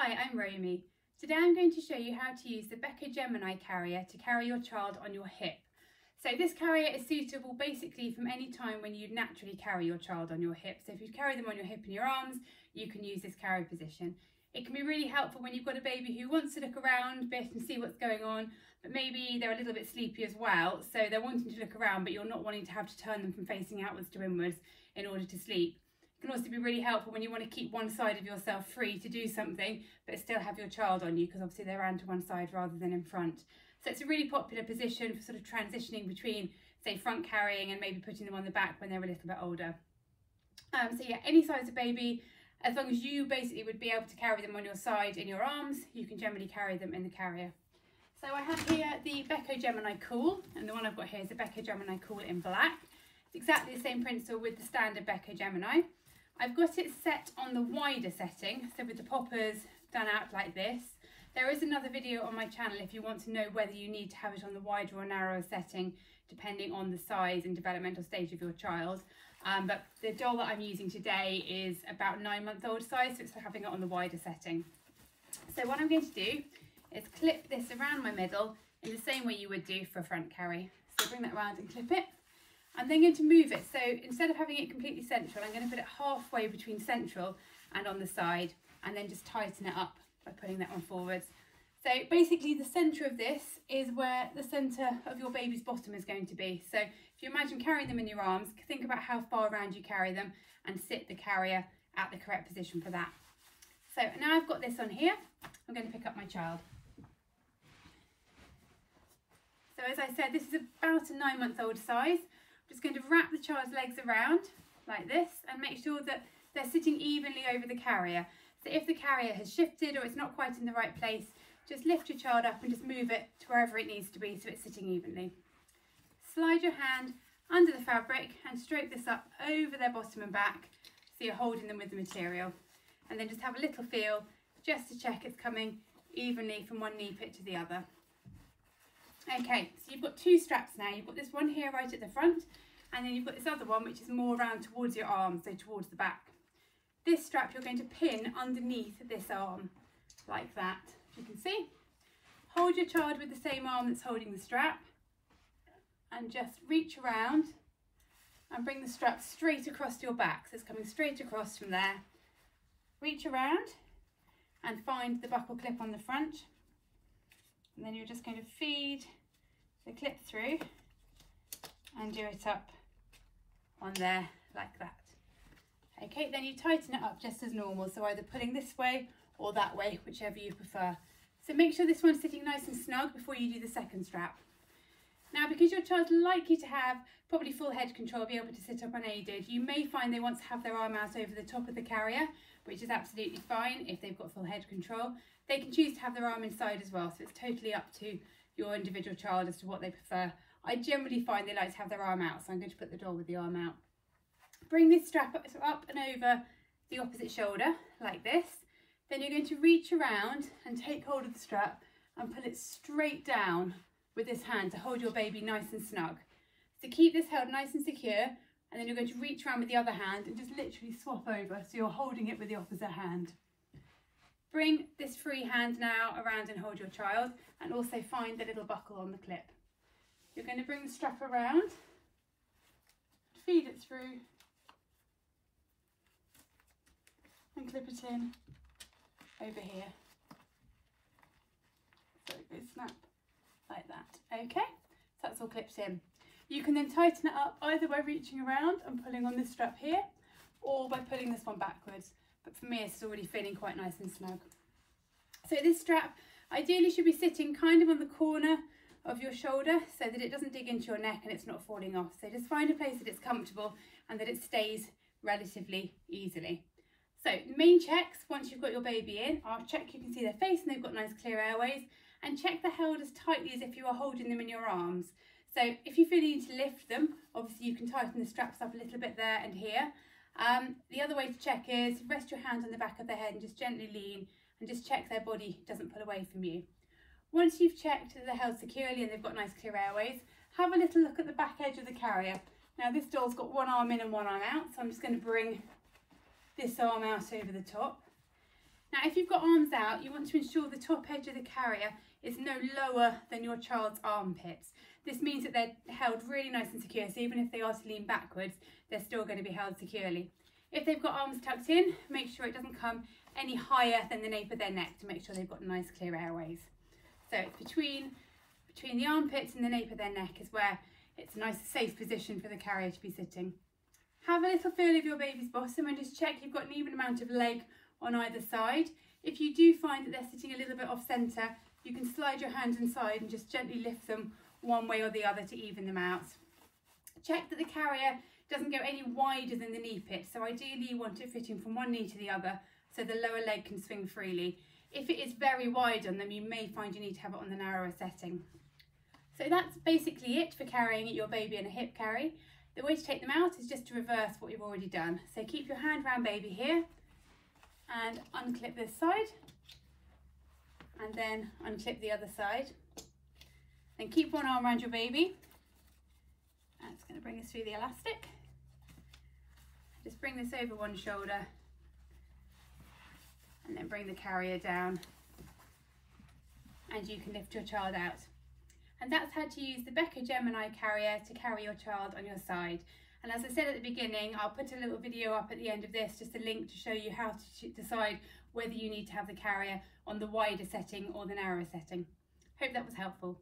Hi, I'm Roamy. Today I'm going to show you how to use the Beco Gemini Carrier to carry your child on your hip. So this carrier is suitable basically from any time when you naturally carry your child on your hip. So if you carry them on your hip and your arms, you can use this carry position. It can be really helpful when you've got a baby who wants to look around a bit and see what's going on, but maybe they're a little bit sleepy as well, so they're wanting to look around, but you're not wanting to have to turn them from facing outwards to inwards in order to sleep. It can also be really helpful when you want to keep one side of yourself free to do something, but still have your child on you, because obviously they're around to one side rather than in front. So it's a really popular position for sort of transitioning between, say, front carrying and maybe putting them on the back when they're a little bit older. So yeah, any size of baby, as long as you basically would be able to carry them on your side in your arms, you can generally carry them in the carrier. So I have here the Beco Gemini Cool, and the one I've got here is the Beco Gemini Cool in black. It's exactly the same principle with the standard Beco Gemini. I've got it set on the wider setting, so with the poppers done out like this. There is another video on my channel if you want to know whether you need to have it on the wider or narrower setting, depending on the size and developmental stage of your child. But the doll that I'm using today is about 9-month-old size, so it's having it on the wider setting. So what I'm going to do is clip this around my middle in the same way you would do for a front carry. So bring that around and clip it. I'm then going to move it, so instead of having it completely central, I'm going to put it halfway between central and on the side, and then just tighten it up by putting that one forwards. So basically the centre of this is where the centre of your baby's bottom is going to be. So if you imagine carrying them in your arms, think about how far around you carry them and sit the carrier at the correct position for that. So now I've got this on here, I'm going to pick up my child. So as I said, this is about a 9-month-old size. I'm just going to wrap the child's legs around like this and make sure that they're sitting evenly over the carrier. So if the carrier has shifted or it's not quite in the right place, just lift your child up and just move it to wherever it needs to be so it's sitting evenly. Slide your hand under the fabric and stroke this up over their bottom and back so you're holding them with the material. And then just have a little feel just to check it's coming evenly from one knee pit to the other. Okay, so you've got two straps now. You've got this one here right at the front, and then you've got this other one which is more around towards your arm, so towards the back. This strap you're going to pin underneath this arm, like that. You can see. Hold your child with the same arm that's holding the strap, and just reach around and bring the strap straight across your back. So it's coming straight across from there. Reach around and find the buckle clip on the front. And then you're just going to feed the clip through and do it up on there like that. Okay, then you tighten it up just as normal, so either pulling this way or that way, whichever you prefer. So make sure this one's sitting nice and snug before you do the second strap. Now, because your child's likely to have probably full head control, be able to sit up unaided, you may find they want to have their arm out over the top of the carrier, which is absolutely fine if they've got full head control. They can choose to have their arm inside as well, so it's totally up to your individual child as to what they prefer. I generally find they like to have their arm out, so I'm going to put the doll with the arm out. Bring this strap up and over the opposite shoulder, like this. Then you're going to reach around and take hold of the strap and pull it straight down with this hand to hold your baby nice and snug. So keep this held nice and secure, and then you're going to reach around with the other hand and just literally swap over, so you're holding it with the opposite hand. Bring this free hand now around and hold your child, and also find the little buckle on the clip. You're going to bring the strap around, feed it through, and clip it in over here. So it goes snap like that. Okay, so that's all clipped in. You can then tighten it up either by reaching around and pulling on this strap here, or by pulling this one backwards. But for me, it's already feeling quite nice and snug. So this strap ideally should be sitting kind of on the corner of your shoulder so that it doesn't dig into your neck and it's not falling off. So just find a place that it's comfortable and that it stays relatively easily. So the main checks, once you've got your baby in, are check you can see their face and they've got nice clear airways, and check they're held as tightly as if you were holding them in your arms. So if you feel you need to lift them, obviously you can tighten the straps up a little bit there and here. The other way to check is rest your hand on the back of their head and just gently lean and just check their body doesn't pull away from you. Once you've checked that they're held securely and they've got nice clear airways, have a little look at the back edge of the carrier. Now this doll's got one arm in and one arm out, so I'm just going to bring this arm out over the top. Now if you've got arms out, you want to ensure the top edge of the carrier is no lower than your child's armpits. This means that they're held really nice and secure, so even if they are to lean backwards, they're still going to be held securely. If they've got arms tucked in, make sure it doesn't come any higher than the nape of their neck to make sure they've got nice clear airways. So it's between the armpits and the nape of their neck is where it's a nice safe position for the carrier to be sitting. Have a little feel of your baby's bottom and just check you've got an even amount of leg on either side. If you do find that they're sitting a little bit off centre, you can slide your hands inside and just gently lift them one way or the other to even them out. Check that the carrier doesn't go any wider than the knee pit, so ideally you want it fitting from one knee to the other so the lower leg can swing freely. If it is very wide on them, you may find you need to have it on the narrower setting. So that's basically it for carrying your baby in a hip carry. The way to take them out is just to reverse what you've already done. So keep your hand around baby here and unclip this side and then unclip the other side. Then keep one arm around your baby. That's going to bring us through the elastic. Just bring this over one shoulder and then bring the carrier down and you can lift your child out. And that's how to use the Beco Gemini Carrier to carry your child on your side. And as I said at the beginning, I'll put a little video up at the end of this, just a link to show you how to decide whether you need to have the carrier on the wider setting or the narrower setting. Hope that was helpful.